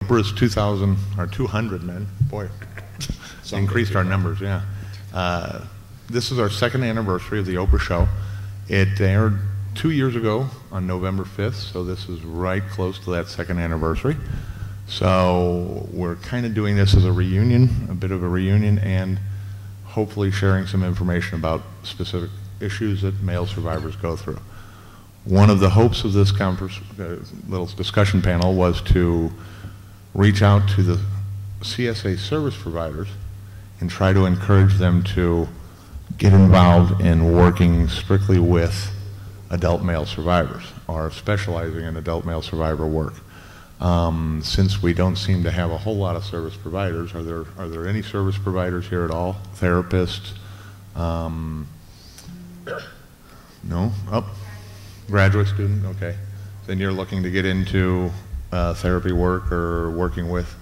OPRA is 2,000 or 200 men. Boy, increased our numbers, yeah. This is our second anniversary of the OPRA show. It aired 2 years ago on November 5th, so this is right close to that second anniversary. So we're kind of doing this as a reunion, a bit of a reunion, and hopefully sharing some information about specific issues that male survivors go through. One of the hopes of this little discussion panel was to reach out to the CSA service providers and try to encourage them to get involved in working strictly with adult male survivors or specializing in adult male survivor work. Since we don't seem to have a whole lot of service providers, are there any service providers here at all? Therapists? No? Oh, graduate student, okay. Then you're looking to get into therapy work or working with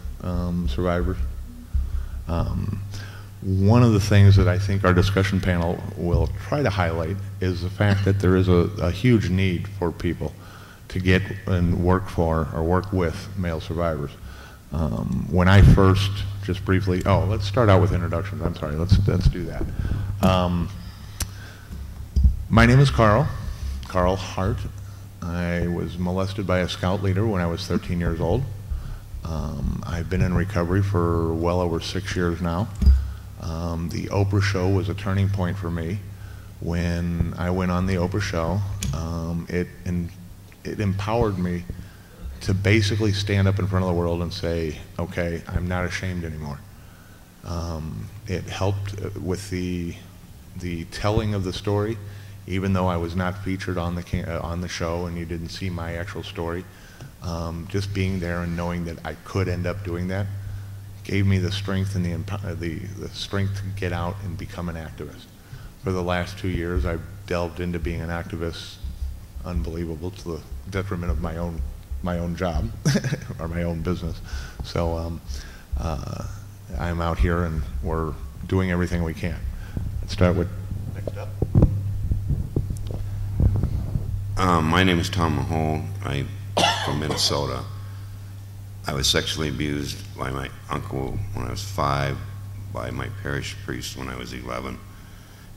survivors? One of the things that I think our discussion panel will try to highlight is the fact that there is a huge need for people to get and work for or work with male survivors. When I first, just briefly, let's start out with introductions. I'm sorry, let's do that. My name is Carl Hart. I was molested by a scout leader when I was 13 years old. I've been in recovery for well over 6 years now. The Oprah show was a turning point for me. When I went on the Oprah show, it empowered me to basically stand up in front of the world and say, okay, I'm not ashamed anymore. It helped with the telling of the story, even though I was not featured on the show and you didn't see my actual story. Just being there and knowing that I could end up doing that gave me the strength and the strength to get out and become an activist. For the last 2 years, I've delved into being an activist, unbelievable, to the detriment of my own job or my own business. So I'm out here and we're doing everything we can. Let's start with next up. My name is Tom Mahone. I'm from Minnesota. I was sexually abused by my uncle when I was 5, by my parish priest when I was 11,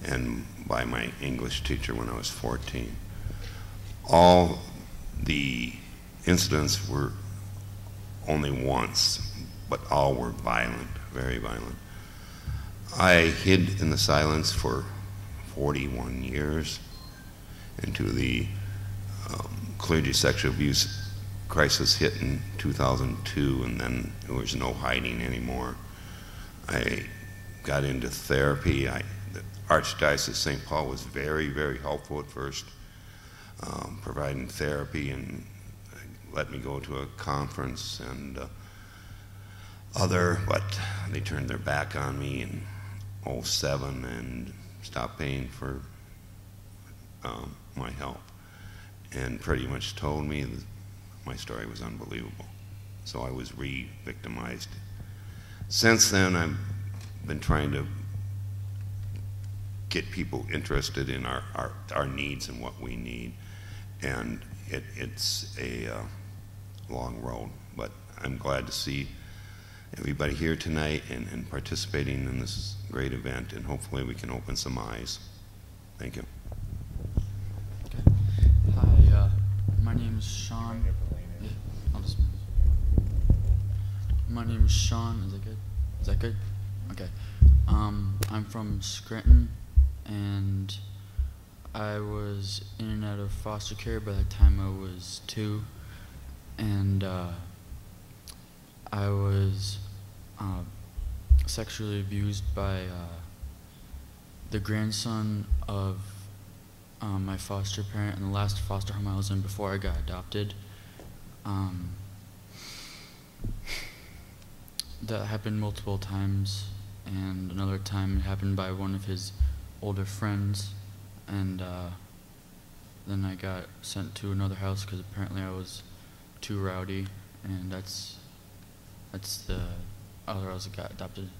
and by my English teacher when I was 14. All the incidents were only once, but all were violent, very violent. I hid in the silence for 41 years until the clergy sexual abuse crisis hit in 2002, and then there was no hiding anymore. I got into therapy. The Archdiocese of St. Paul was very, very helpful at first, providing therapy, and let me go to a conference and but they turned their back on me in 2007 and stopped paying for my help, and pretty much told me that my story was unbelievable. So I was re-victimized. Since then, I've been trying to get people interested in our needs and what we need, and it's a long road, but I'm glad to see everybody here tonight and participating in this great event, and hopefully we can open some eyes. Thank you. Okay. Hi, my name is Sean. Yeah, my name is Sean. Is that good? Is that good? Okay. I'm from Scranton, and I was in and out of foster care by the time I was 2, and I was sexually abused by the grandson of my foster parent in the last foster home I was in before I got adopted. That happened multiple times, and another time it happened by one of his older friends, and then I got sent to another house because apparently I was too rowdy, and that's the other house that got adopted.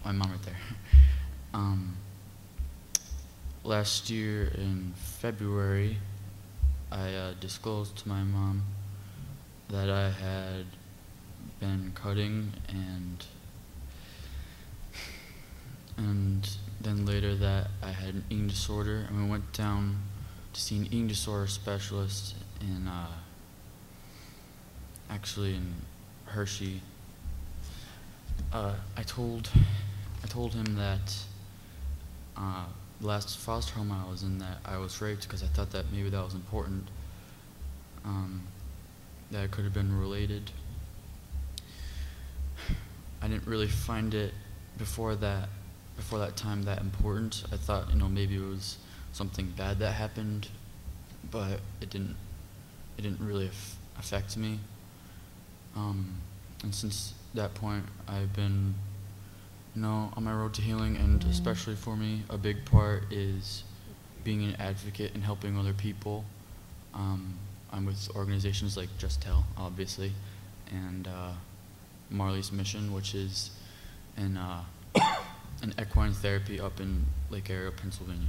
My mom right there. Last year in February, I disclosed to my mom that I had been cutting, and then later that I had an eating disorder, and we went down to see an eating disorder specialist in actually in Hershey. I told him that the last foster home I was in, that I was raped, because I thought that maybe that was important, that it could have been related. I didn't really find it before that time that important. I thought, maybe it was something bad that happened, but it didn't really affect me. And since that point, I've been, on my road to healing, and especially for me, a big part is being an advocate and helping other people. I'm with organizations like Just Tell, obviously, and Marley's Mission, which is an equine therapy up in Lake Area, Pennsylvania.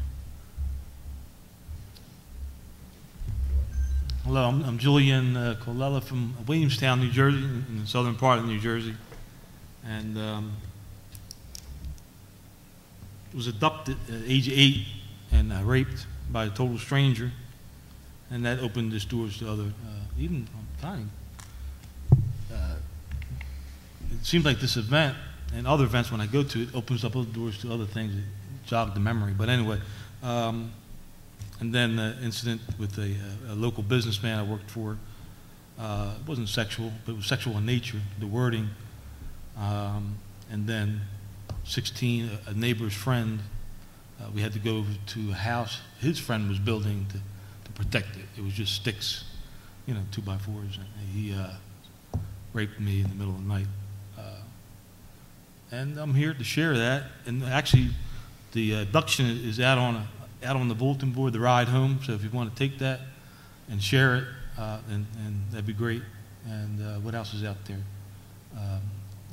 Hello, I'm Julian Colella from Williamstown, New Jersey, in the southern part of New Jersey, and was adopted at age 8 and raped by a total stranger, and that opened its doors to other, even time. It seems like this event and other events, when I go to it, opens up other doors to other things that jog the memory. But anyway, and then the incident with a local businessman I worked for. It wasn't sexual, but it was sexual in nature, the wording. And then 16, a neighbor's friend, we had to go to a house his friend was building to protect it. It was just sticks, 2x4s. And he raped me in the middle of the night. And I'm here to share that. And actually, the abduction is out on the bulletin board, the ride home. So if you want to take that and share it, and that'd be great. And what else is out there?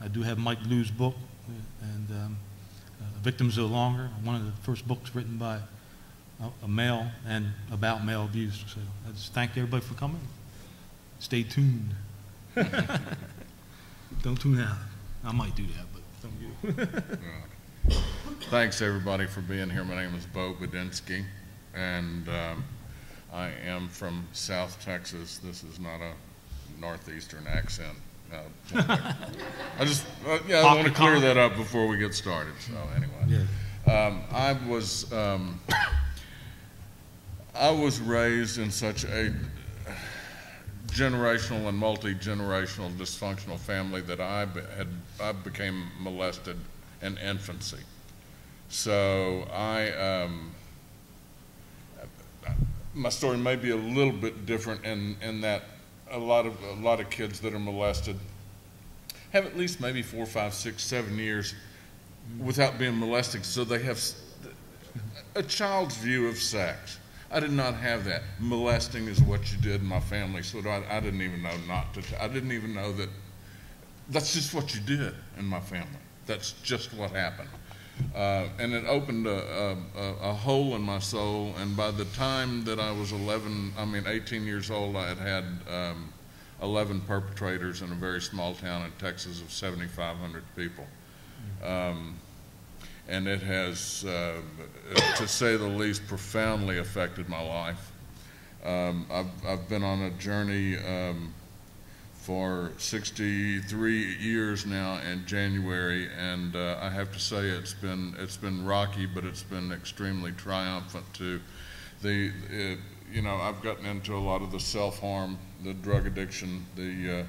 I do have Mike Liu's book, and Victims No Longer, one of the first books written by a male and about male abuse. So I just thank everybody for coming. Stay tuned. Don't tune out. I might do that, but don't you. Thanks everybody for being here. My name is Bo Budinsky, and I am from South Texas. This is not a northeastern accent. I just, I want to clear that up before we get started. So anyway, I was raised in such a generational and multi-generational dysfunctional family that I became molested in infancy. So my story may be a little bit different in that a lot of kids that are molested have at least maybe 4, 5, 6, 7 years without being molested, so they have a child's view of sex. I did not have that. Molesting is what you did in my family, so I didn't even know not to. I didn't even know that that's just what you did in my family. That's just what happened. And it opened a hole in my soul, and by the time that I was 18 years old, I had 11 perpetrators in a very small town in Texas of 7,500 people. And it has, to say the least, profoundly affected my life. I've been on a journey for 63 years now in January, and I have to say it's been rocky, but it's been extremely triumphant too. I've gotten into a lot of the self-harm, the drug addiction, the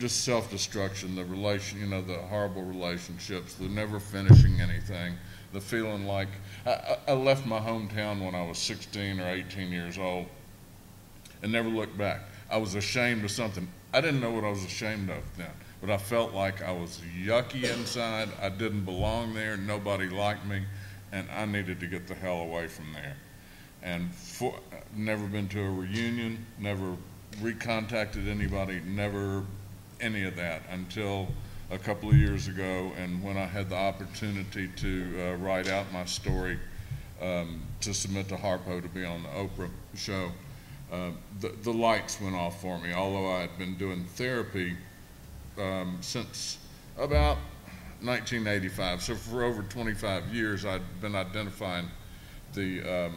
just self-destruction, the the horrible relationships, the never finishing anything, the feeling like I left my hometown when I was 16 or 18 years old and never looked back. I was ashamed of something. I didn't know what I was ashamed of then, but I felt like I was yucky inside. I didn't belong there. Nobody liked me, and I needed to get the hell away from there. And never been to a reunion, never recontacted anybody, never any of that until a couple of years ago, and when I had the opportunity to write out my story to submit to Harpo to be on the Oprah show. The lights went off for me. Although I had been doing therapy since about 1985. So for over 25 years, I'd been identifying the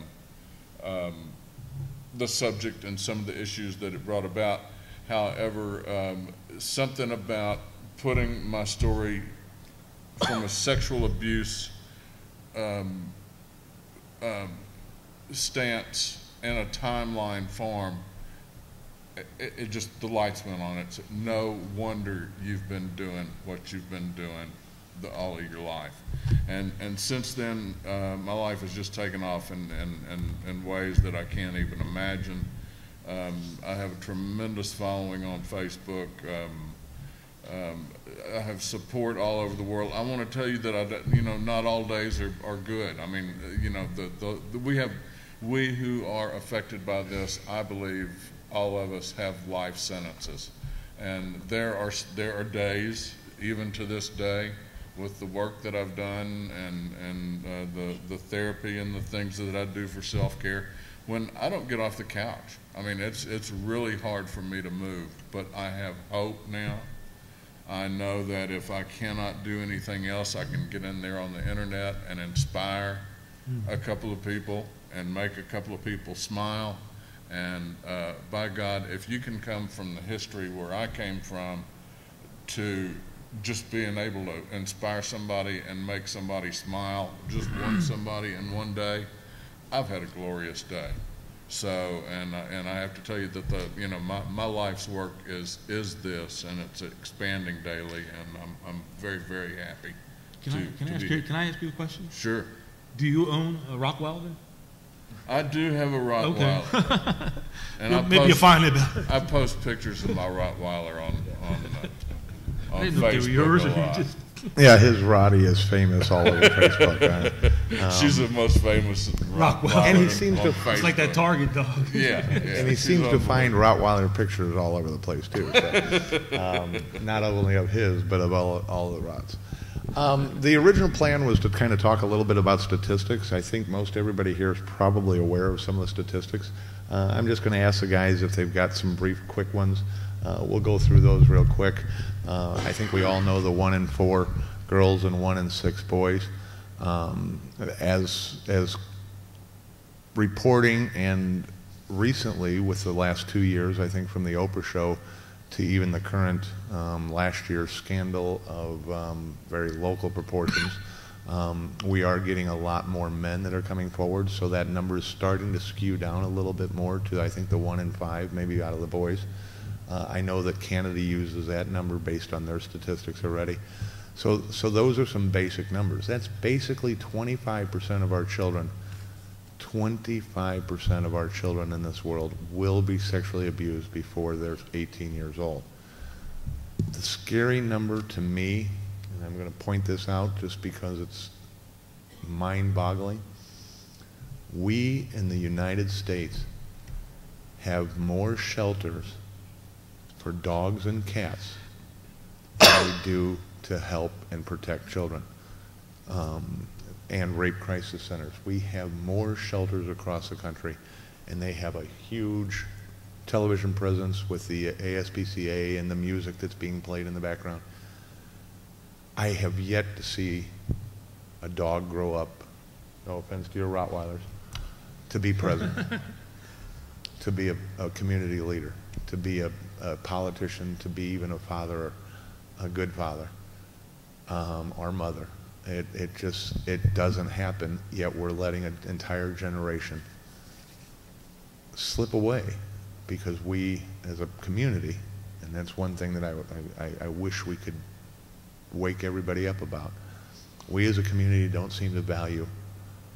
subject and some of the issues that it brought about. However, something about putting my story from a sexual abuse stance in a timeline form, it just, the lights went on it. So no wonder you've been doing what you've been doing all of your life. And since then, my life has just taken off in ways that I can't even imagine. I have a tremendous following on Facebook. I have support all over the world. I want to tell you that not all days are good. I mean, we who are affected by this, I believe all of us have life sentences, and there are days, even to this day, with the work that I've done and the therapy and the things that I do for self-care, when I don't get off the couch. I mean, it's really hard for me to move, but I have hope now. I know that if I cannot do anything else, I can get in there on the internet and inspire a couple of people and make a couple of people smile. And by God, if you can come from the history where I came from to just being able to inspire somebody and make somebody smile, just one somebody in one day, I've had a glorious day. So, and I have to tell you that my life's work is this, and it's expanding daily, and I'm very, very happy. Can I ask you a question? Sure. Do you own a Rottweiler? I do have a Rottweiler. Okay. And maybe you'll find it. I post pictures of my Rottweiler on I didn't know they were yours. Yeah, his Roddy is famous all over Facebook. She's the most famous Rottweiler. And he seems to. It's like that Target dog. Yeah. And he seems to find Rottweiler pictures all over the place too. So, not only of his, but of all the Rotts. The original plan was to kind of talk a little bit about statistics. I think most everybody here is probably aware of some of the statistics. I'm just going to ask the guys if they've got some brief, quick ones. We'll go through those real quick. I think we all know the 1 in 4 girls and 1 in 6 boys. As reporting, and recently with the last 2 years, I think from the Oprah show to even the current last year's scandal of very local proportions, we are getting a lot more men that are coming forward, so that number is starting to skew down a little bit more to, I think, the 1 in 5, maybe out of the boys. I know that Canada uses that number based on their statistics already. So those are some basic numbers. That's basically 25% of our children. 25% of our children in this world will be sexually abused before they're 18 years old. The scary number to me, and I'm going to point this out just because it's mind-boggling, we in the United States have more shelters for dogs and cats than we do to help and protect children, and rape crisis centers. We have more shelters across the country, and they have a huge television presence with the ASPCA and the music that's being played in the background. I have yet to see a dog grow up, no offense to your Rottweilers, to be present, to be a community leader, to be a politician, to be even a father, a good father, or mother. It doesn't happen, yet we're letting an entire generation slip away because we, as a community, and that's one thing that I wish we could wake everybody up about. We as a community don't seem to value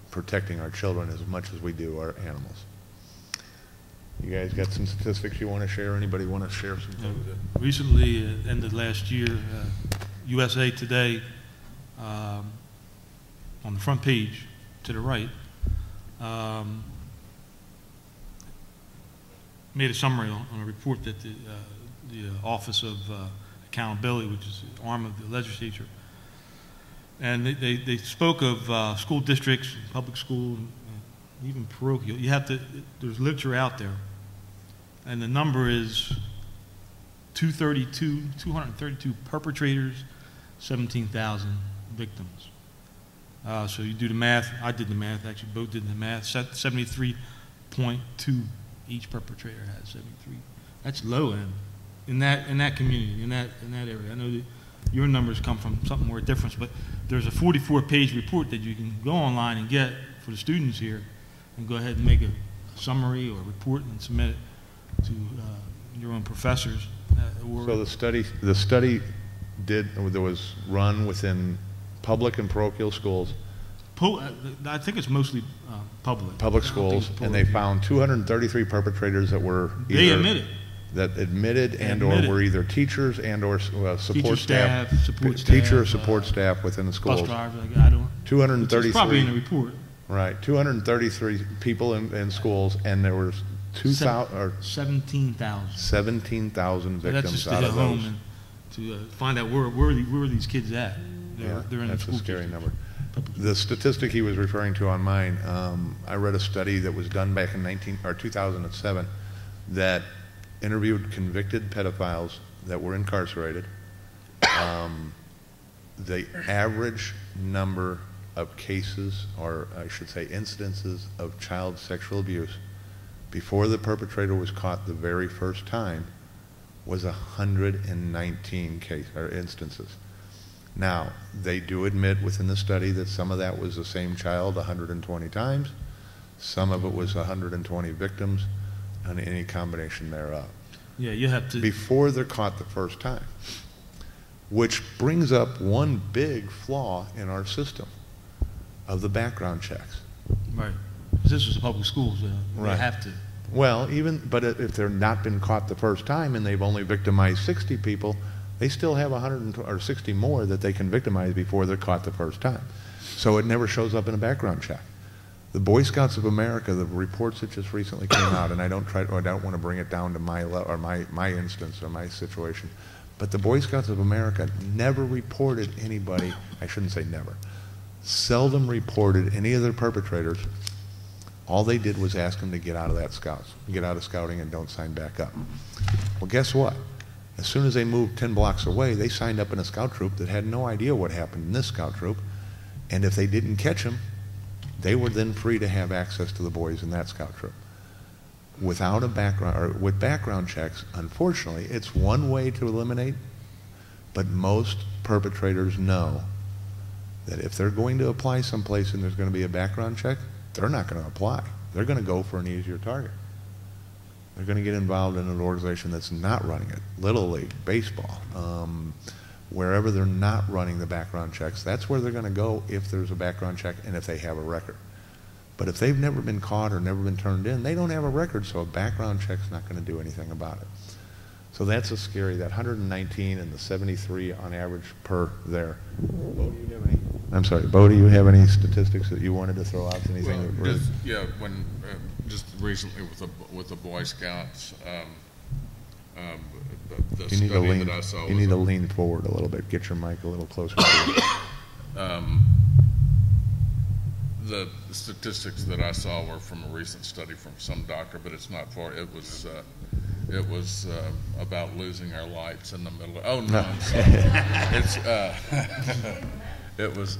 protecting our children as much as we do our animals. You guys got some statistics you want to share? Anybody want to share some? Recently, ended last year, USA Today, on the front page to the right, made a summary on a report that the Office of Accountability, which is the arm of the legislature, and they spoke of school districts, public school, even parochial. There's literature out there, and the number is 232 perpetrators, 17,000 victims. So you do the math. I did the math. Actually, both did the math. 73.2 each perpetrator had 73. That's low end in that community, in that area. I know that your numbers come from something more different, but there's a 44-page report that you can go online and get for the students here, and go ahead and make a summary or report and submit it to your own professors. So the study that was run within public and parochial schools. I think it's mostly public Schools, and they found 233 perpetrators that were either admitted or were either teachers and or support staff, teacher or support staff within the schools. Bus drivers, I don't. 233. It's probably in the report. Right, 233 people in schools, and there was 17,000. 17,000 victims That's just to out get of home those. and to find out where are these kids at. They're in the That's school a scary district. number. The statistic he was referring to on mine, I read a study that was done back in 2007 that interviewed convicted pedophiles that were incarcerated. The average number of cases, or I should say incidences of child sexual abuse before the perpetrator was caught the very first time was 119 instances. Now, they do admit within the study that some of that was the same child 120 times, some of it was 120 victims, and any combination thereof. Yeah, you have to. Before they're caught the first time. Which brings up one big flaw in our system of the background checks. Right. 'Cause this was public schools. Right. They have to. Well, but if they're not been caught the first time and they've only victimized 60 people, they still have 160 more that they can victimize before they're caught the first time. So it never shows up in a background check. The Boy Scouts of America, the reports that just recently came out, and I don't want to bring it down to my instance or my situation, but the Boy Scouts of America never reported anybody, I shouldn't say never, seldom reported any of their perpetrators. All they did was ask them to get out of scouting and don't sign back up. Well, guess what? As soon as they moved 10 blocks away, they signed up in a scout troop that had no idea what happened in this scout troop, and if they didn't catch them, they were then free to have access to the boys in that scout troop. Without a background, or with background checks, unfortunately, it's one way to eliminate, but most perpetrators know that if they're going to apply someplace and there's going to be a background check, they're not going to apply. They're going to go for an easier target. They're going to get involved in an organization that's not running it, Little League, baseball, wherever they're not running the background checks, that's where they're going to go if there's a background check and if they have a record. But if they've never been caught or never been turned in, they don't have a record, so a background check's not going to do anything about it. So that's a scary, that 119 and the 73 on average per there. Bo, do you have any? I'm sorry, Bo, do you have any statistics that you wanted to throw out? Anything? Well, when just recently with the Boy Scouts, the You need to study lean. that I saw. You need to lean forward a little bit. Get your mic a little closer to you. The statistics that I saw were from a recent study from some doctor, but it's not for. It was about losing our lights in the middle. Oh no, I'm sorry. It was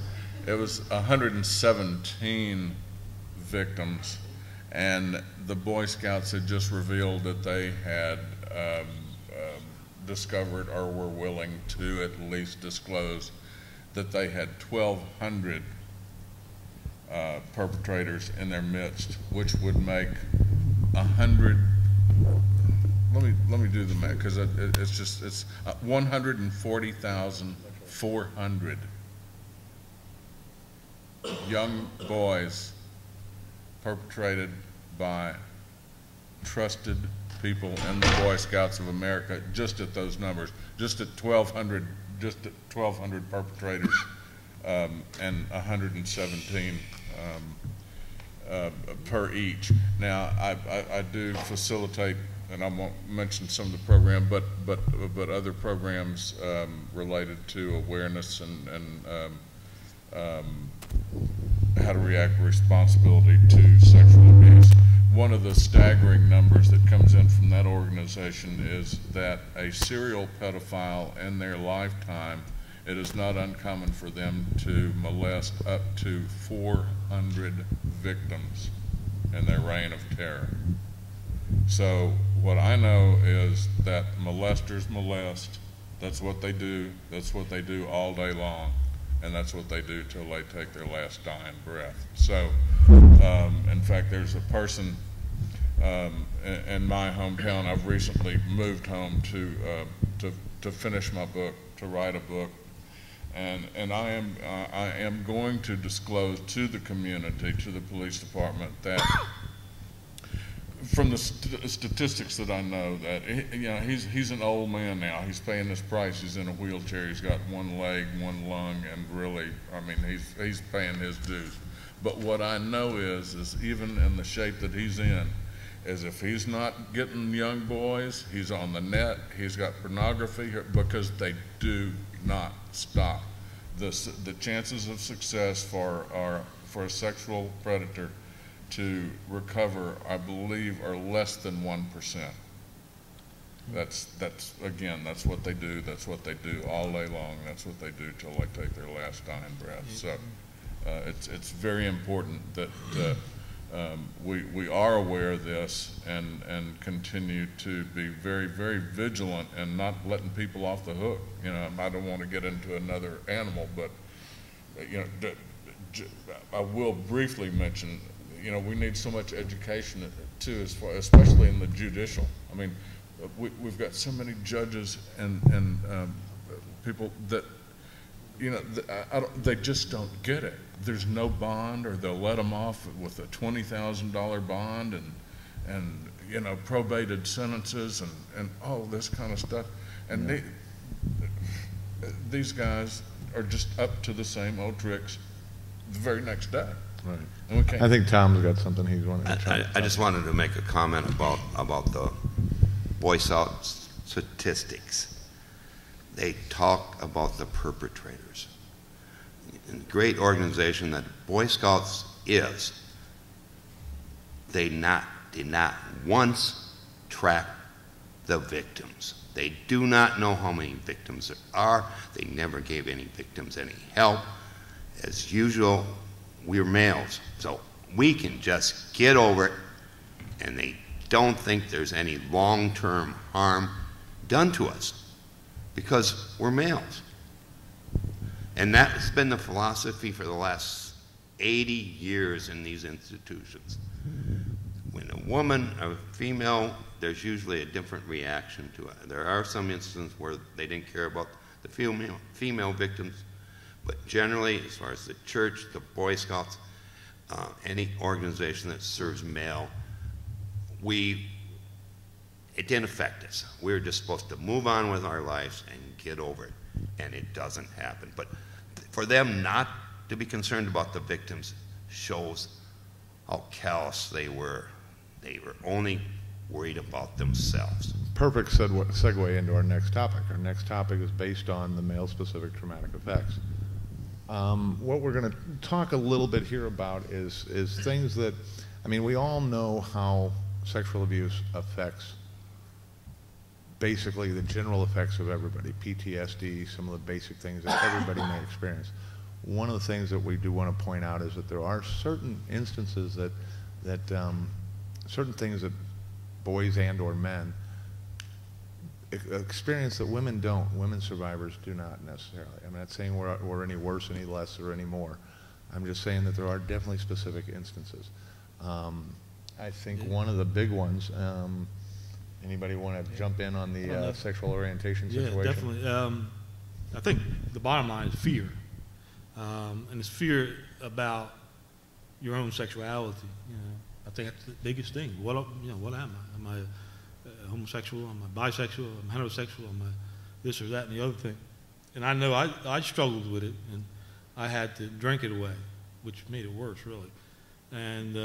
117 victims, and the Boy Scouts had just revealed that they had discovered or were willing to at least disclose that they had 1,200 perpetrators in their midst, which would make 100. Let me do the math, because it's 140,400 young boys perpetrated by trusted people in the Boy Scouts of America, just at those numbers, just at 1,200 perpetrators, and 117 per each. Now, I do facilitate, and I won't mention some of the program, but other programs related to awareness and how to react with responsibility to sexual abuse. one of the staggering numbers that comes in from that organization is that a serial pedophile in their lifetime, it is not uncommon for them to molest up to 400 victims in their reign of terror. So what I know is that molesters molest. That's what they do. That's what they do all day long. And that's what they do till they take their last dying breath. So, in fact, there's a person in my hometown. I've recently moved home to finish my book, to write a book, and I am going to disclose to the community, to the police department, that from the statistics that I know, that he's an old man now. He's paying his price. He's in a wheelchair. He's got one leg, one lung, and really, I mean, he's paying his dues. But what I know is even in the shape that he's in, is if he's not getting young boys, he's on the net. He's got pornography, because they do not stop. The chances of success for a sexual predator to recover, I believe, are less than 1%. That's again, that's what they do. That's what they do all day long. That's what they do till they take their last dying breath. So it's very important that we are aware of this and continue to be very, very vigilant and not letting people off the hook. You know, I don't want to get into another animal, but I will briefly mention. You know, we need so much education too, especially in the judicial. I mean, we've got so many judges and people that, they just don't get it. There's no bond, or they'll let them off with a $20,000 bond and probated sentences and all this kind of stuff. And these guys are just up to the same old tricks the very next day. Right. And we can't. I think Tom's got something he's wanting to try. I just wanted to make a comment about the Boy Scout statistics. They talk about the perpetrators. In the great organization that Boy Scouts is, they did not once track the victims. They do not know how many victims there are. They never gave any victims any help. As usual, we're males, so we can just get over it, and they don't think there's any long-term harm done to us because we're males. And that's been the philosophy for the last 80 years in these institutions. When a woman, a female, there's usually a different reaction to it. There are some instances where they didn't care about the female victims, but generally, as far as the church, the Boy Scouts, any organization that serves male, it didn't affect us. We were just supposed to move on with our lives and get over it, and it doesn't happen. But for them not to be concerned about the victims shows how callous they were. They were only worried about themselves. Perfect segue into our next topic. Our next topic is based on the male-specific traumatic effects. What we're going to talk a little bit here about is things that, I mean, we all know how sexual abuse affects basically the general effects of everybody, PTSD, some of the basic things that everybody may experience. One of the things that we do want to point out is that there are certain instances that certain things that boys and or men experience that women don't. Women survivors do not necessarily. I'm not saying we're any worse, any less, or any more. I'm just saying that there are definitely specific instances. I think one of the big ones, anybody want to jump in on the sexual orientation situation? Yeah, definitely. I think the bottom line is fear. And it's fear about your own sexuality. I think that's the biggest thing. What am I? Am I homosexual? Am I bisexual? Am I heterosexual? Am I this or that and the other thing? And I know I struggled with it, and I had to drink it away, which made it worse, really. And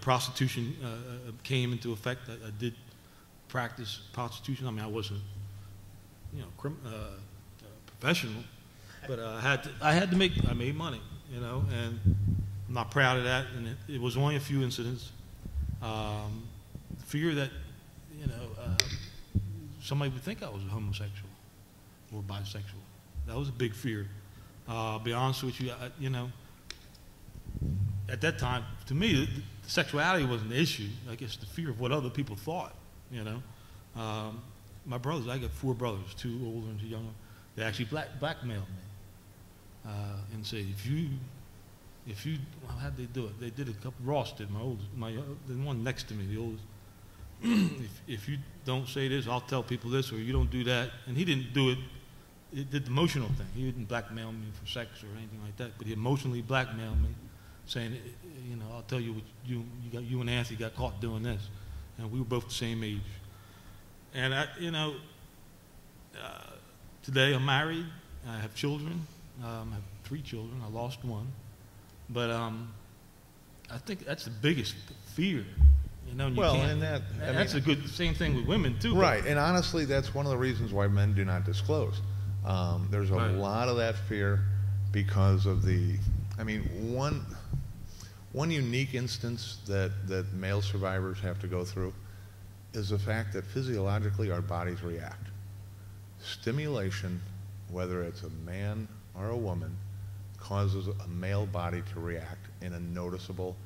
prostitution came into effect. I did practice prostitution. I mean, I wasn't, professional, but I made money, and I'm not proud of that. And it was only a few incidents, Fear that, somebody would think I was a homosexual or bisexual. That was a big fear. I'll be honest with you, at that time, to me, the sexuality wasn't the issue. I guess the fear of what other people thought, My brothers, I got 4 brothers, 2 older and 2 younger. They actually blackmailed me and said, if you, well, how'd they do it? They did a couple. Ross did. The one next to me, the oldest. if you don't say this, I'll tell people this, or you don't do that. And he didn't do it. He did the emotional thing. He didn't blackmail me for sex or anything like that, but he emotionally blackmailed me, saying, I'll tell you what you and Anthony got caught doing this, and we were both the same age. And today I'm married. I have children. I have 3 children. I lost 1, but I think that's the biggest fear. That's a good same thing with women too. Right, and honestly, that's one of the reasons why men do not disclose. There's a lot of that fear because of one unique instance that male survivors have to go through is the fact that physiologically our bodies react. Stimulation, whether it's a man or a woman, causes a male body to react in a noticeable,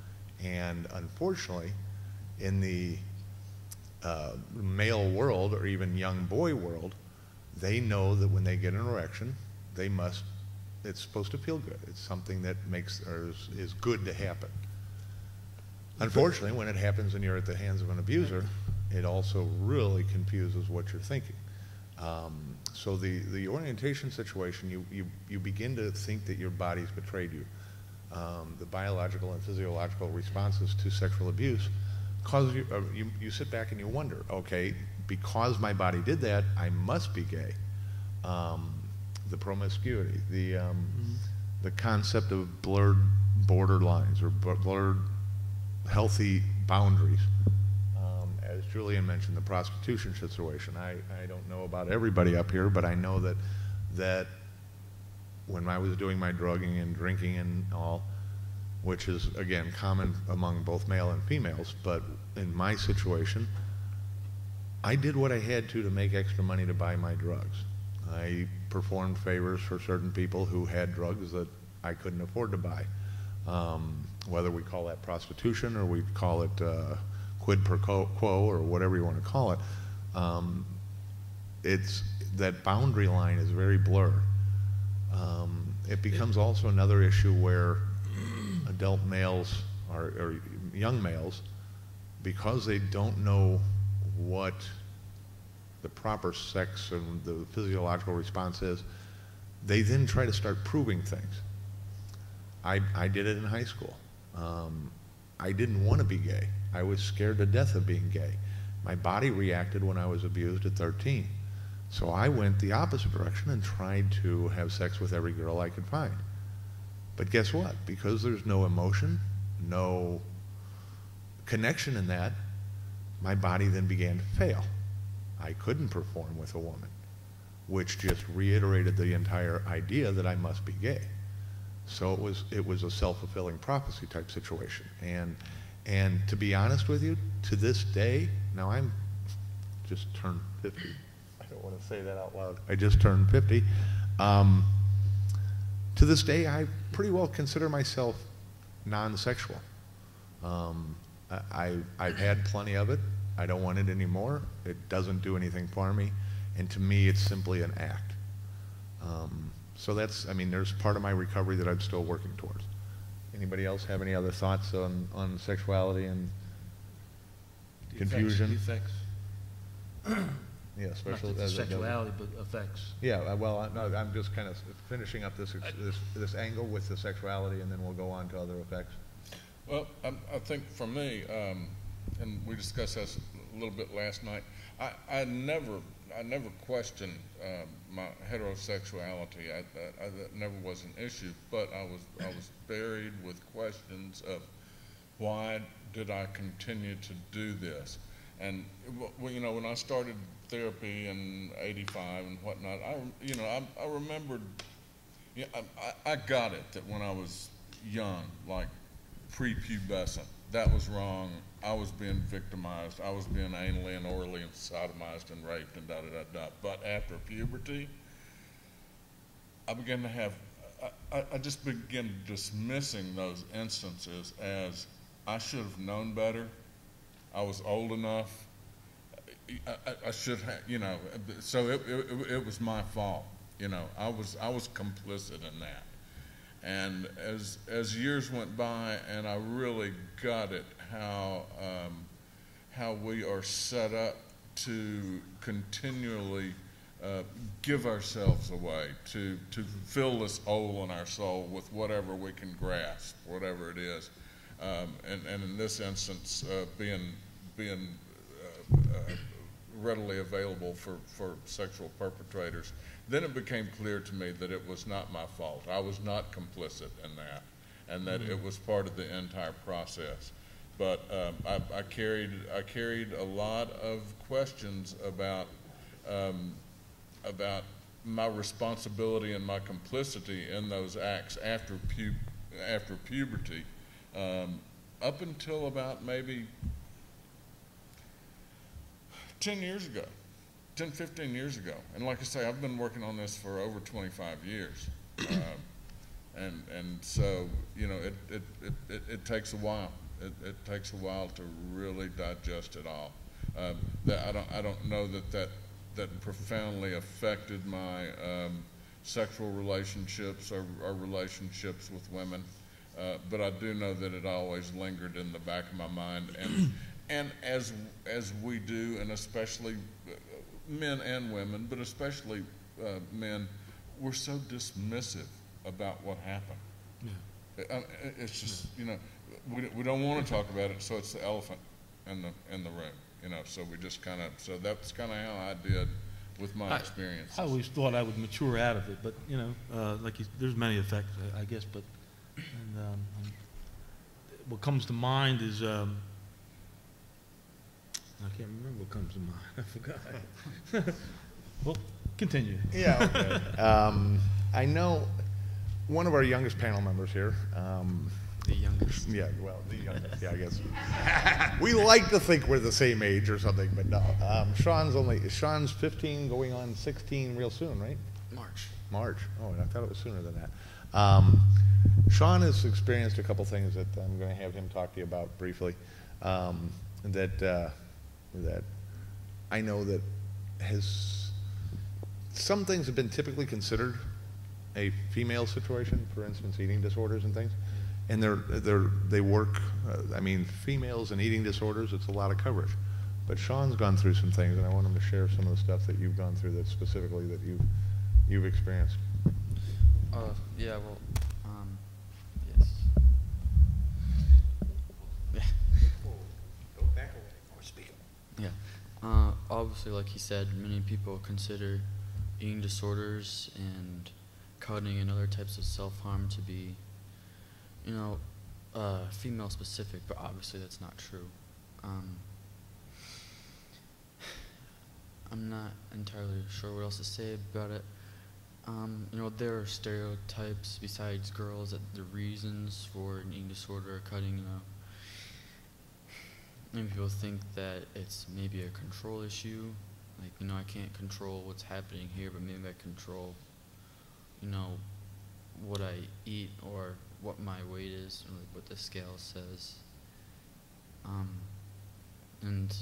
and unfortunately, in the male world or even young boy world, they know that when they get an erection, it's supposed to feel good. It's something that is good to happen. Unfortunately, when it happens and you're at the hands of an abuser, it also really confuses what you're thinking. So the orientation situation, you begin to think that your body's betrayed you. The biological and physiological responses to sexual abuse cause you sit back and you wonder, okay, because my body did that, I must be gay. The promiscuity, the concept of blurred border lines or blurred healthy boundaries. As Julian mentioned, the prostitution situation. I don't know about everybody up here, but I know that when I was doing my drugging and drinking and all, which is, again, common among both male and females, but in my situation, I did what I had to make extra money to buy my drugs. I performed favors for certain people who had drugs that I couldn't afford to buy. Whether we call that prostitution or we call it quid pro quo or whatever you want to call it, it's that boundary line is very blurred. It becomes also another issue where adult males or young males, because they don't know what the proper sex and the physiological response is, they then try to start proving things. I did it in high school. I didn't want to be gay. I was scared to death of being gay. My body reacted when I was abused at 13. So I went the opposite direction and tried to have sex with every girl I could find. But guess what? Because there's no emotion, no connection in that, my body then began to fail. I couldn't perform with a woman, which just reiterated the entire idea that I must be gay. So it was a self-fulfilling prophecy type situation. And to be honest with you, to this day, now I'm just turned 50. I don't want to say that out loud. I just turned 50. To this day, I pretty well consider myself non-sexual. I've had plenty of it. I don't want it anymore. It doesn't do anything for me. And to me, it's simply an act. So there's part of my recovery that I'm still working towards. Anybody else have any other thoughts on sexuality and confusion? Effects. Yeah, especially not sexuality, but effects. Yeah, well, I'm just kind of finishing up this angle with the sexuality, and then we'll go on to other effects. Well, I think for me, and we discussed this a little bit last night, I never questioned my heterosexuality. That never was an issue, but I was buried with questions of why did I continue to do this? And when I started therapy in '85 and whatnot, I remembered. I got it that when I was young, like prepubescent, that was wrong. I was being victimized. I was being anally and orally and sodomized and raped and da-da-da-da. But after puberty, I began to have, I just began dismissing those instances as I should have known better. I was old enough. I should have, you know, so it was my fault. You know, I was complicit in that. And as years went by, and I really got it how we are set up to continually give ourselves away, to fill this hole in our soul with whatever we can grasp, whatever it is, and in this instance, being readily available for sexual perpetrators. Then it became clear to me that it was not my fault. I was not complicit in that, and that it was part of the entire process. But I carried a lot of questions about my responsibility and my complicity in those acts after puberty, up until about maybe 10 years ago, 10, 15 years ago. And like I say, I've been working on this for over 25 years. And so, you know, it takes a while. It takes a while to really digest it all. I don't know that profoundly affected my sexual relationships or relationships with women. But I do know that it always lingered in the back of my mind. And as we do, and especially men and women, but especially men, we're so dismissive about what happened. Yeah. It's just, you know, we don't want to talk about it, so it's the elephant in the room, you know. So we just kind of, so that's kind of how I did with my experience. I always thought I would mature out of it, but you know, there's many effects, I guess. But what comes to mind is. I can't remember what comes to mind. I forgot. Well, continue. Yeah, okay. I know one of our youngest panel members here. The youngest. Yeah, well, the youngest. Yeah, I guess. We like to think we're the same age or something, but no. Sean's 15, going on 16 real soon, right? March. Oh, and I thought it was sooner than that. Sean has experienced a couple things that I'm going to have him talk to you about briefly. That I know that some things have been typically considered a female situation, for instance, eating disorders and things, and they work. I mean, females and eating disorders, it's a lot of coverage. But Sean's gone through some things, and I want him to share some of the stuff that you've gone through that specifically that you've experienced. Yeah. Well, yes. Yeah. Go back away or speak up. Yeah. Obviously, like he said, many people consider eating disorders and cutting and other types of self-harm to be, you know, female specific, but obviously that's not true. I'm not entirely sure what else to say about it. You know, there are stereotypes besides girls that the reasons for an eating disorder or cutting, you know. Many people think that it's maybe a control issue. Like, you know, I can't control what's happening here, but maybe I control, you know, what I eat or what my weight is, or like what the scale says. And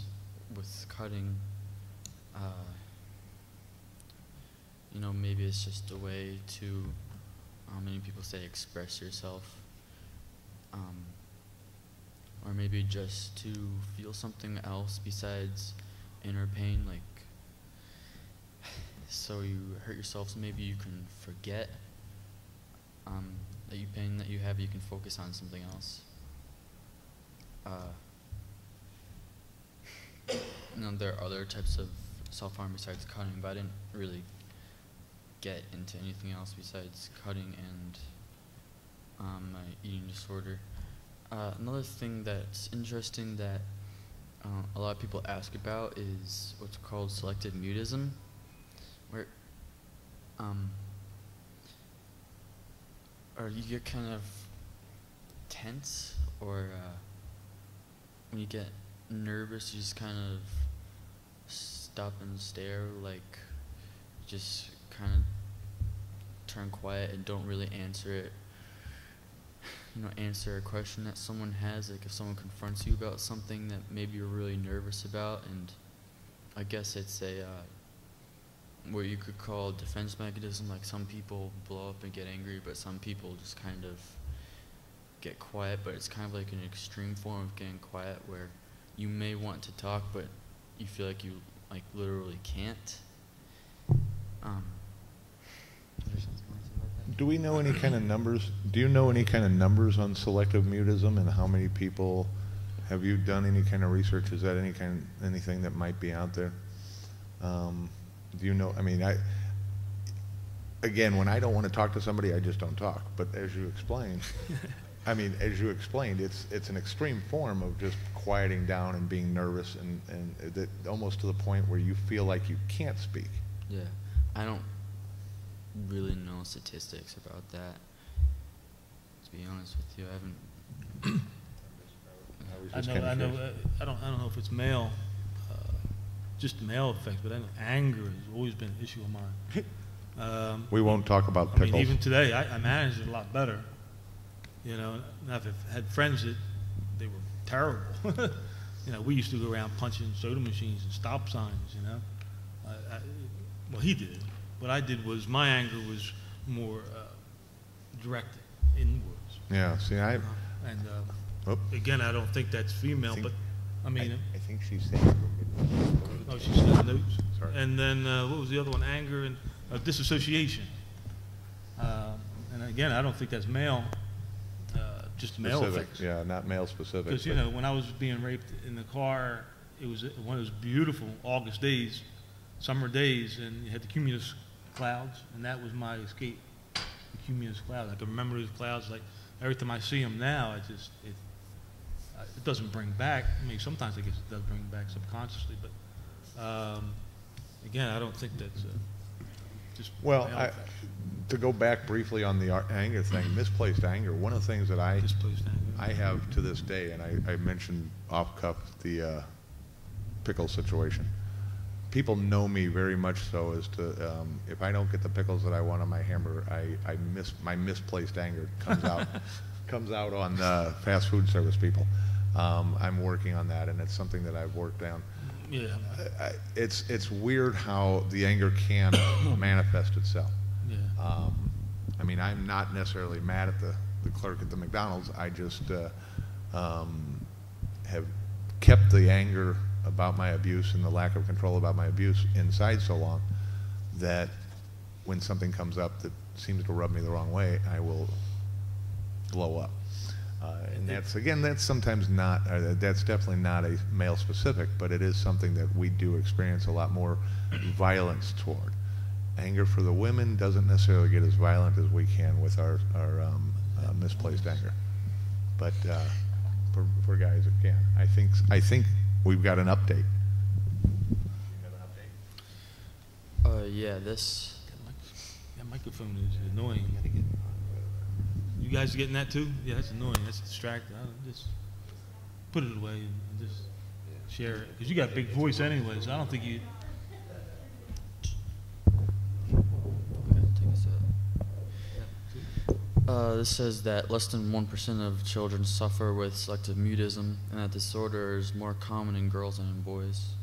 with cutting, you know, maybe it's just a way to, many people say, express yourself. Or maybe just to feel something else besides inner pain, like, so you hurt yourself so maybe you can forget that pain that you have, you can focus on something else. You know, there are other types of self-harm besides cutting, but I didn't really get into anything else besides cutting and my eating disorder. Another thing that's interesting that a lot of people ask about is what's called selective mutism, where or you get kind of tense or when you get nervous, you just kind of stop and stare, like just kind of turn quiet and don't really answer it. Answer a question that someone has, like if someone confronts you about something that maybe you're really nervous about, and I guess it's a what you could call a defense mechanism. Like some people blow up and get angry, but some people just kind of get quiet, but it's kind of like an extreme form of getting quiet where you may want to talk, but you feel like you like literally can't. Do we know any kind of numbers? Do you know any kind of numbers on selective mutism and how many people? Have you done any kind of research? Is that anything that might be out there? Do you know? I mean, again, when I don't want to talk to somebody, I just don't talk. But as you explained, it's an extreme form of just quieting down and being nervous, and that almost to the point where you feel like you can't speak. Yeah, I don't really know statistics about that. To be honest with you, I haven't. I don't know if it's male, just male effects, but I know anger has always been an issue of mine. We won't talk about I pickles. mean, even today, I managed it a lot better. I've had friends that they were terrible. We used to go around punching soda machines and stop signs. Well, he did. What I did was my anger was more directed inwards. Yeah. See, Again, I don't think that's female, but I mean. I think she's saying. Oh, she's got notes. Sorry. And then what was the other one? Anger and disassociation. And again, I don't think that's male. Just male Specific. effects. Yeah, not male specific. Because when I was being raped in the car, it was one of those beautiful August days, summer days, and you had the cumulus clouds, and that was my escape. The cumulus clouds. I can remember those clouds. Like every time I see them now, it doesn't bring back. I mean, sometimes I guess it does bring back subconsciously, but again, I don't think that's just. Well, to go back briefly on the anger thing, misplaced anger. One of the things that I have to this day, and I mentioned off cuff the pickle situation. People know me very much so as to if I don't get the pickles that I want on my hamburger, my misplaced anger comes out on fast food service people. I'm working on that, and it's something that I've worked on. Yeah. It's weird how the anger can manifest itself. Yeah. I mean, I'm not necessarily mad at the clerk at the McDonald's. I just have kept the anger about my abuse and the lack of control about my abuse inside so long that when something comes up that seems to rub me the wrong way, I will blow up. And that's sometimes not, that's definitely not a male specific, but it is something that we do experience a lot more violence toward. Anger for the women doesn't necessarily get as violent as we can with our misplaced anger. But for guys it can. I think we've got an update. Yeah, this. That microphone is annoying. You guys getting that too? Yeah, that's annoying. That's distracting. Just put it away and just share it. Because you got a big voice anyway, so I don't think you. This says that less than 1% of children suffer with selective mutism, and that disorder is more common in girls than in boys.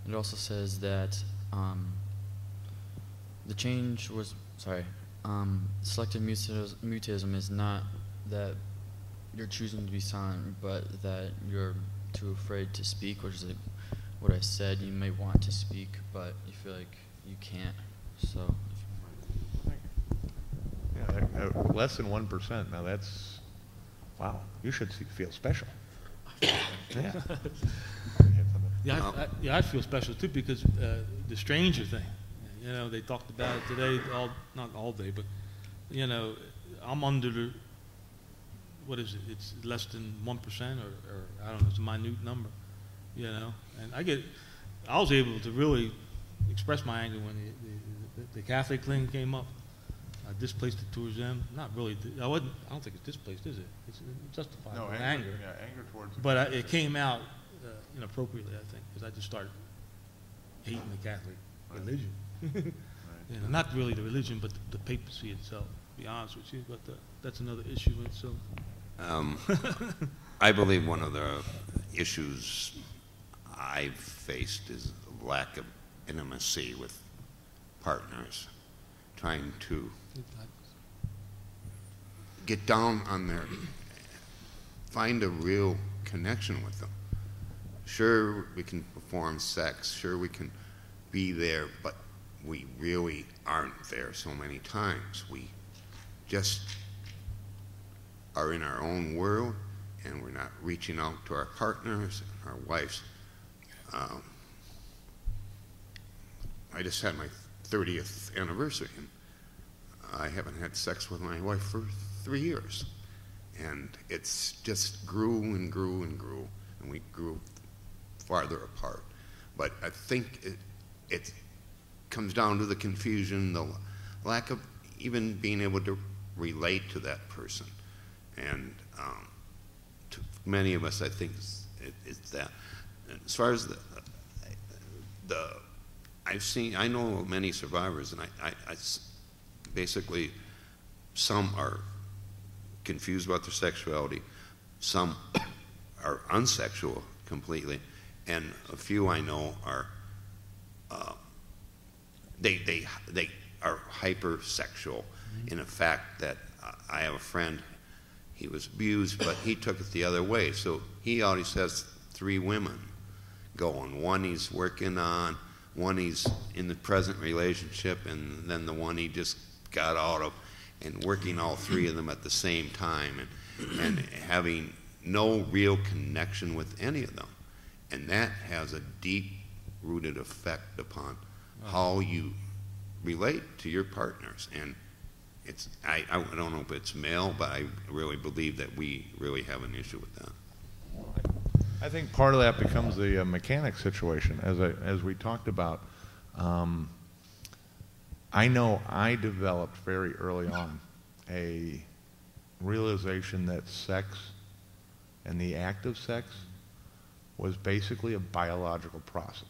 It also says that the change was, selective mutism is not that you're choosing to be silent, but that you're too afraid to speak, which is like what I said. You may want to speak, but you feel like you can't. So. Yeah, less than 1%. Now that's, wow. You should feel special. Yeah. Yeah, I feel special too because the stranger thing. They talked about it today. Not all day, but I'm under the. What is it? It's less than 1%, or I don't know. It's a minute number. And I was able to really express my anger when the Catholic thing came up. displaced it towards them. Not really. I don't think it's displaced, is it? It's justified. No, anger. Yeah, anger towards. But it came out inappropriately, I think, because I just started hating the Catholic religion. You know, not really the religion, but the papacy itself. To be honest with you, but that's another issue in itself. I believe one of the issues I've faced is lack of intimacy with partners, trying to get down on their, find a real connection with them. Sure, we can perform sex, sure we can be there, but we really aren't there so many times. We just are in our own world, and we're not reaching out to our partners, our wives. I just had my 30th anniversary, and I haven't had sex with my wife for 3 years. And it's just grew and grew and grew, and we grew farther apart. But I think it comes down to the confusion, the lack of even being able to relate to that person. And to many of us, I think it's that. As far as I know many survivors, and I basically, some are confused about their sexuality, some are unsexual completely, and a few I know are they are hypersexual in the fact that I have a friend, he was abused, but he took it the other way. So he always has 3 women going. One he's working on, one he's in the present relationship, and then the one he just got out of, and working all 3 of them at the same time, and having no real connection with any of them. And that has a deep-rooted effect upon how you relate to your partners. And it's, I don't know if it's male, but I really believe that we really have an issue with that. I think part of that becomes the mechanic situation, as we talked about. I know I developed very early on a realization that sex and the act of sex was basically a biological process.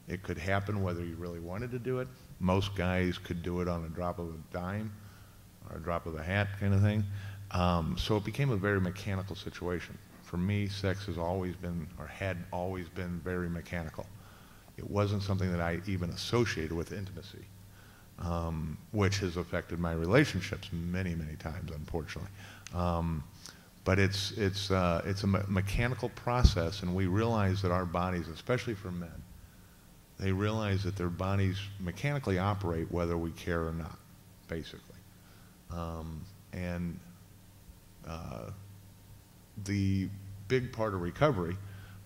It could happen whether you really wanted to do it. Most guys could do it on a drop of a dime or a drop of a hat kind of thing. So it became a very mechanical situation. For me, sex has always been, or had always been, very mechanical. It wasn't something that I even associated with intimacy, which has affected my relationships many, many times, unfortunately. But it's a mechanical process, and we realize that our bodies, especially for men, they realize that their bodies mechanically operate whether we care or not, basically. The big part of recovery,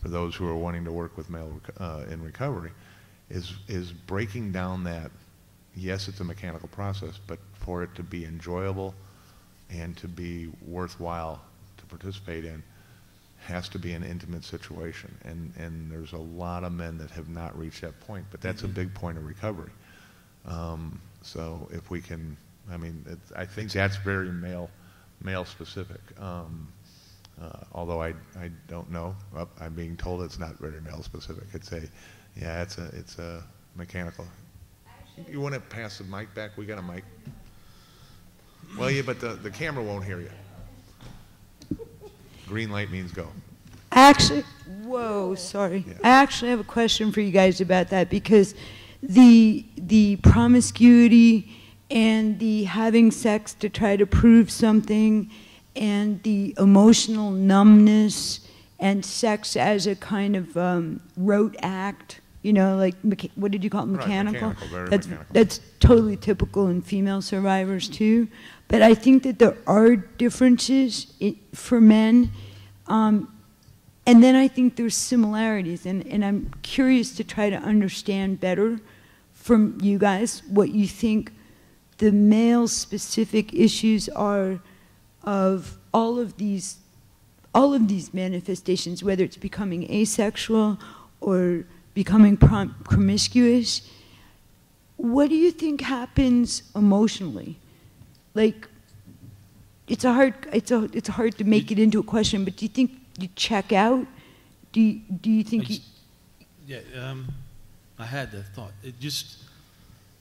for those who are wanting to work with male in recovery, is breaking down that, yes, it's a mechanical process, but for it to be enjoyable and to be worthwhile to participate in, has to be an intimate situation. And there's a lot of men that have not reached that point, but that's a big point of recovery. So if we can, I mean, I think that's very male specific. Although I don't know, I'm being told it's not very male specific. It's a mechanical. You want to pass the mic back? We got a mic. Well, yeah, but the camera won't hear you. Green light means go. Actually, whoa, sorry. Yeah. I actually have a question for you guys about that, because the promiscuity and the having sex to try to prove something and the emotional numbness and sex as a kind of rote act, you know, like, what did you call it, mechanical? Right, mechanical, very mechanical. That's totally typical in female survivors too. But I think that there are differences for men. And then I think there's similarities, and I'm curious to try to understand better from you guys what you think the male-specific issues are of all of these manifestations, whether it's becoming asexual or becoming promiscuous. what do you think happens emotionally? Like, it's hard to make it into a question, but do you think you check out? Do you think you? Yeah, I had that thought. It just,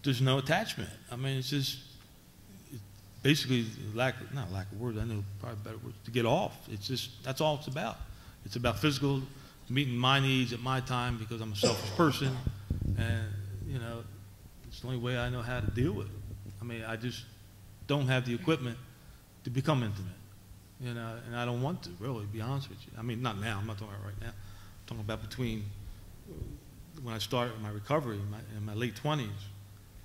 there's no attachment. I mean, it's just basically not lack of words. I know probably better words to get off. It's just, that's all it's about. It's about physical, meeting my needs at my time because I'm a selfish person, and you know, it's the only way I know how to deal with it. I mean, I just don't have the equipment to become intimate, you know, and I don't want to really, be honest with you. I mean, not now. I'm not talking about right now. I'm talking about between when I started my recovery in my late 20s.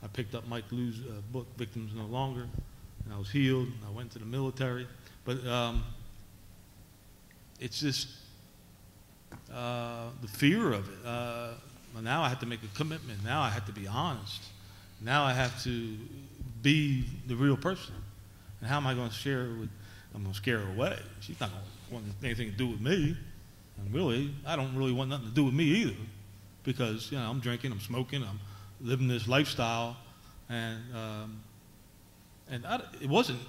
I picked up Mike Lou's book, Victims No Longer, and I was healed, and I went to the military. But it's just the fear of it. Well, now I have to make a commitment. Now I have to be honest. Now I have to be the real person. And how am I going to share with, I'm going to scare her away. She's not going to want anything to do with me. And really, I don't really want nothing to do with me either. Because, you know, I'm drinking, I'm smoking, I'm living this lifestyle. And it wasn't,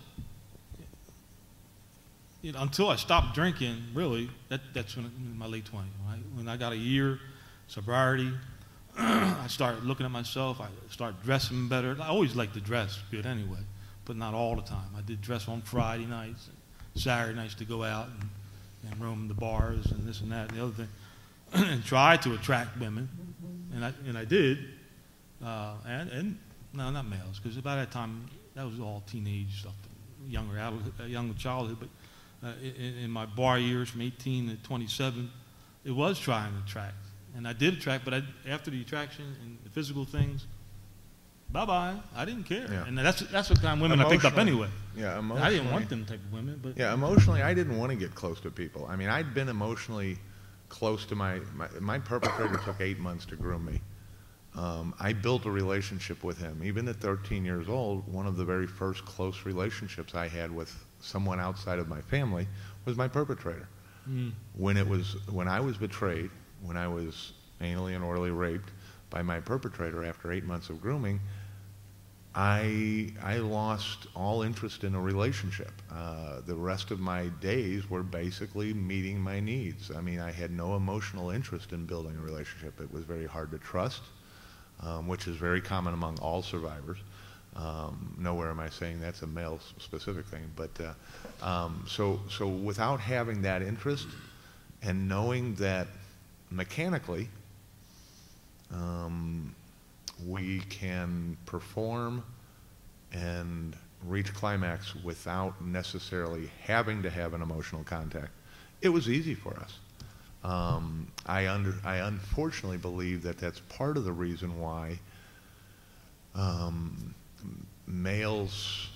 you know, until I stopped drinking, really, that's when, in my late 20s, right? When I got a year sobriety, I started looking at myself. I started dressing better. I always liked to dress good anyway, but not all the time. I did dress on Friday nights and Saturday nights to go out and roam the bars and this and that and the other thing, and try to attract women, and I did, and no, not males, because by that time that was all teenage stuff, younger childhood. But in my bar years from 18 to 27, it was trying to attract. And I did attract, but after the attraction and the physical things, bye-bye. I didn't care. Yeah. And that's what kind of women I picked up anyway. Yeah, emotionally. I didn't want them type of women. But yeah, emotionally, I didn't want to get close to people. I mean, I'd been emotionally close to my perpetrator took 8 months to groom me. I built a relationship with him. Even at 13 years old, one of the very first close relationships I had with someone outside of my family was my perpetrator. When I was betrayed, when I was anally and orally raped by my perpetrator after 8 months of grooming, I lost all interest in a relationship. The rest of my days were basically meeting my needs. I mean, I had no emotional interest in building a relationship. It was very hard to trust, which is very common among all survivors. Nowhere am I saying that's a male-specific thing, but so without having that interest and knowing that mechanically we can perform and reach climax without necessarily having to have an emotional contact, it was easy for us. I unfortunately believe that that's part of the reason why males,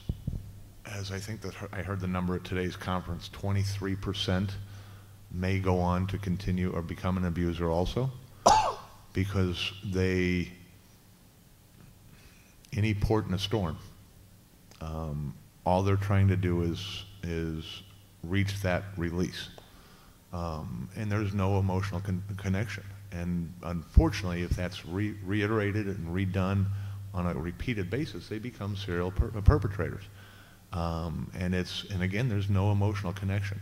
as I think that I heard the number at today's conference, 23% may go on to continue or become an abuser also, because any port in a storm, all they're trying to do is reach that release, and there's no emotional connection. And unfortunately, if that's reiterated and redone on a repeated basis, they become serial perpetrators. And again, there's no emotional connection.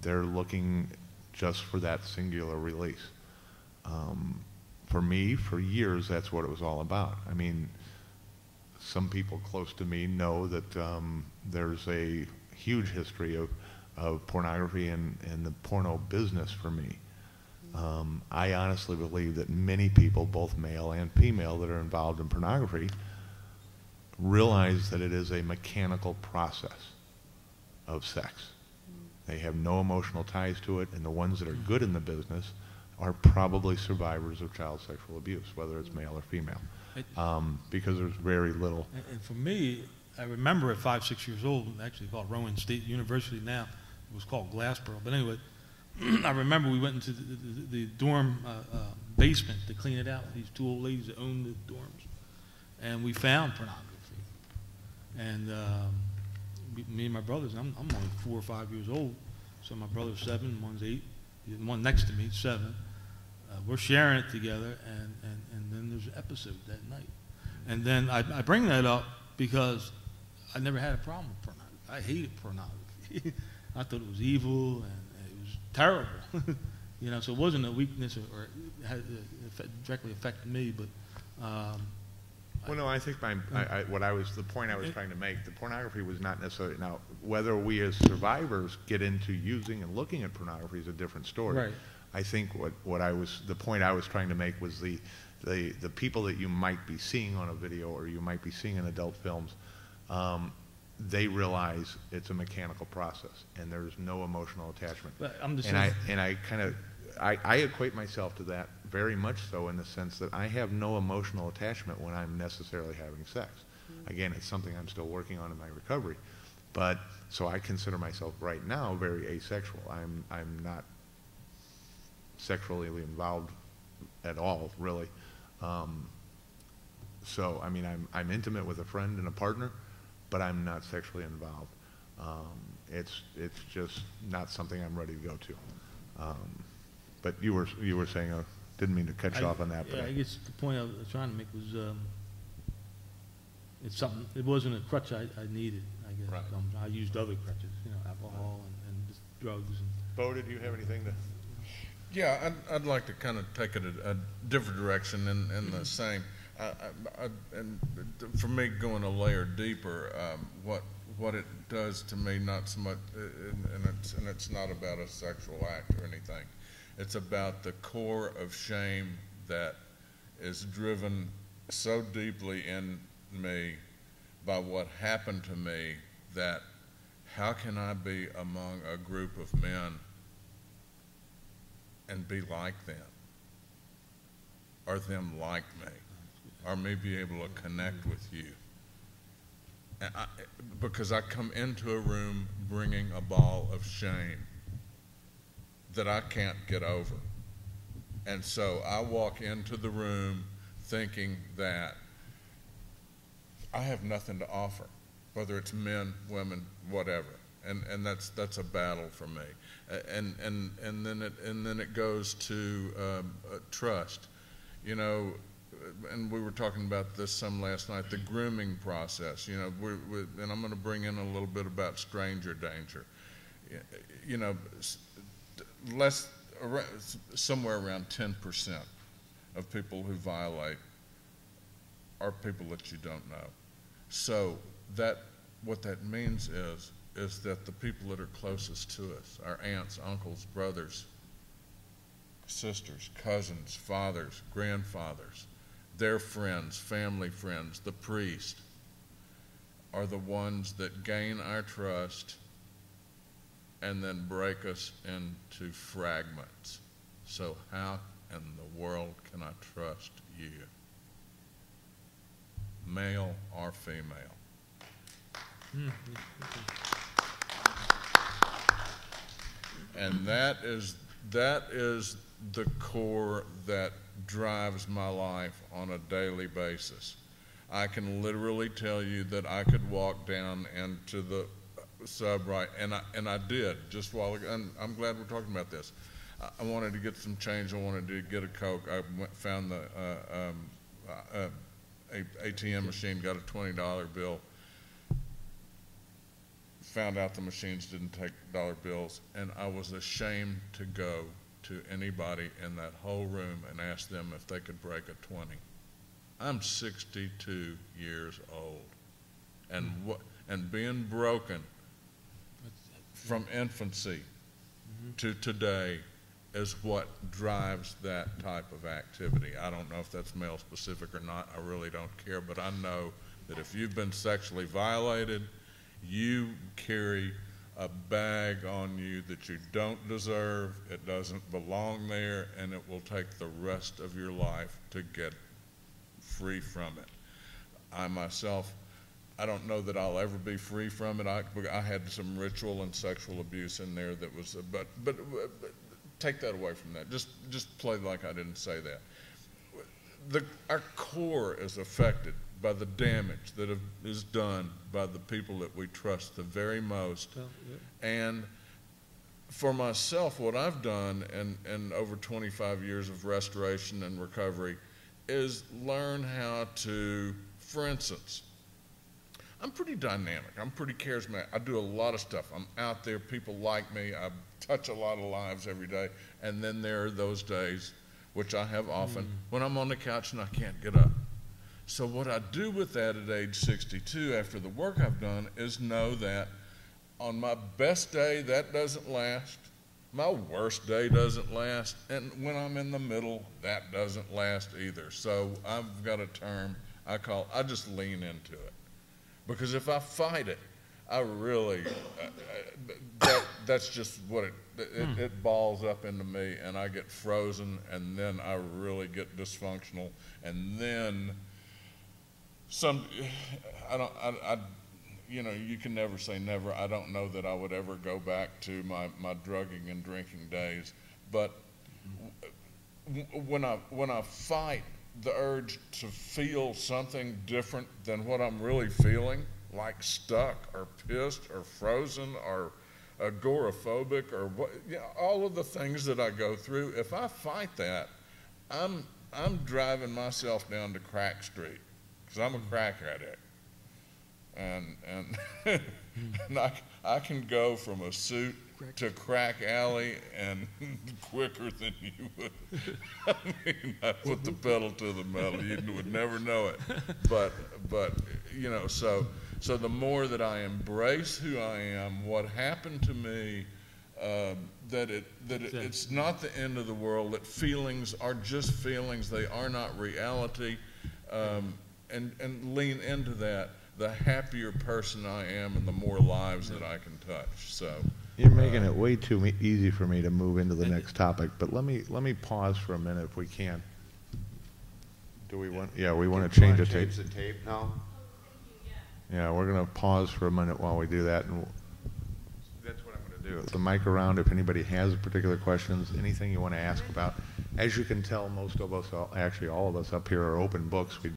They're looking just for that singular release. For me, for years, that's what it was all about. I mean, some people close to me know that there's a huge history of pornography and the porno business for me. I honestly believe that many people, both male and female, that are involved in pornography realize that it is a mechanical process of sex. They have no emotional ties to it, and the ones that are good in the business are probably survivors of child sexual abuse, whether it's male or female, because there's very little. And for me, I remember at 5, 6 years old, actually called Rowan State University now, it was called Glassboro, but anyway, I remember we went into the dorm basement to clean it out. These two old ladies that owned the dorms, and we found pornography. And me and my brothers, I'm only 4 or 5 years old, so my brother's 7, one's 8, the one next to me, 7. We're sharing it together, and then there's an episode that night. And then I bring that up because I never had a problem with pornography. I hated pornography. I thought it was evil and it was terrible. So it wasn't a weakness or it had directly affected me, but well, no, I think the point I was trying to make, the pornography was not necessarily, now, whether we as survivors get into using and looking at pornography is a different story. Right. I think the point I was trying to make was the people that you might be seeing on a video or you might be seeing in adult films, they realize it's a mechanical process and there's no emotional attachment. But I'm just I equate myself to that very much so, in the sense that I have no emotional attachment when I'm necessarily having sex. Again, it's something I'm still working on in my recovery, but so I consider myself right now very asexual. I'm not sexually involved at all, really. So I mean, I'm intimate with a friend and a partner, but I'm not sexually involved. It's just not something I'm ready to go to. But you were saying, didn't mean to cut you off on that. Yeah, I guess the point I was trying to make was it's something. It wasn't a crutch I needed. I guess Right. I used other crutches, alcohol and just drugs. And Bo, did you have anything to? Yeah, I'd like to kind of take it a different direction in the same. And for me, going a layer deeper, what it does to me, not so much, and it's not about a sexual act or anything. It's about the core of shame that is driven so deeply in me by what happened to me, that how can I be among a group of men and be like them, or them like me, or me be able to connect with you? And because I come into a room bringing a ball of shame that I can't get over. And so I walk into the room thinking that I have nothing to offer, whether it's men, women, whatever. And that's a battle for me. And then it goes to trust. And we were talking about this some last night, the grooming process. And I'm going to bring in a little bit about stranger danger. Somewhere around 10% of people who violate are people that you don't know. So what that means is that the people that are closest to us, our aunts, uncles, brothers, sisters, cousins, fathers, grandfathers, their friends, family friends, the priest, are the ones that gain our trust and then break us into fragments. So how in the world can I trust you? Male or female? And that is the core that drives my life on a daily basis. I can literally tell you that I could walk down into the sub right, and I did just while ago, and I'm glad we're talking about this. I wanted to get some change. I wanted to get a Coke. I found the ATM machine, got a $20 bill. Found out the machines didn't take dollar bills, and I was ashamed to go to anybody in that whole room and ask them if they could break a 20. I'm 62 years old, and being broken from infancy to today is what drives that type of activity. I don't know if that's male specific or not. I really don't care, but I know that if you've been sexually violated, you carry a bag on you that you don't deserve. It doesn't belong there, and it will take the rest of your life to get free from it. I myself, I don't know that I'll ever be free from it. I had some ritual and sexual abuse in there that was, but take that away from that. Just play like I didn't say that. Our core is affected by the damage that is done by the people that we trust the very most. Oh, yeah. And for myself, what I've done in over 25 years of restoration and recovery is learn how to For instance, I'm pretty dynamic. I'm pretty charismatic. I do a lot of stuff. I'm out there. People like me. I touch a lot of lives every day. And then there are those days, which I have often, when I'm on the couch and I can't get up. So what I do with that at age 62 after the work I've done is know that on my best day, that doesn't last. My worst day doesn't last. And when I'm in the middle, that doesn't last either. So I've got a term I just lean into it. Because if I fight it, I really, that's just what it balls up into me, and I get frozen, and then I really get dysfunctional, and then you can never say never. I don't know that I would ever go back to my drugging and drinking days, but when I fight the urge to feel something different than what I'm really feeling, like stuck or pissed or frozen or agoraphobic or all of the things that I go through, if I fight that, I'm driving myself down to crack street, because I'm a crack addict. And I can go from a suit to crack alley and quicker than you would. I mean, I put the pedal to the metal. You would never know it. But so the more that I embrace who I am, what happened to me, it's not the end of the world, that feelings are just feelings, they are not reality, and lean into that, the happier person I am and the more lives that I can touch. So you're making it way too easy for me to move into the next topic, but let me pause for a minute if we can. Do we want? Yeah, we want to change the tape. Change the tape now. Yeah, we're going to pause for a minute while we do that, and that's what I'm going to do. The mic around, if anybody has particular questions, anything you want to ask about. As you can tell, most of us, actually all of us up here, are open books. We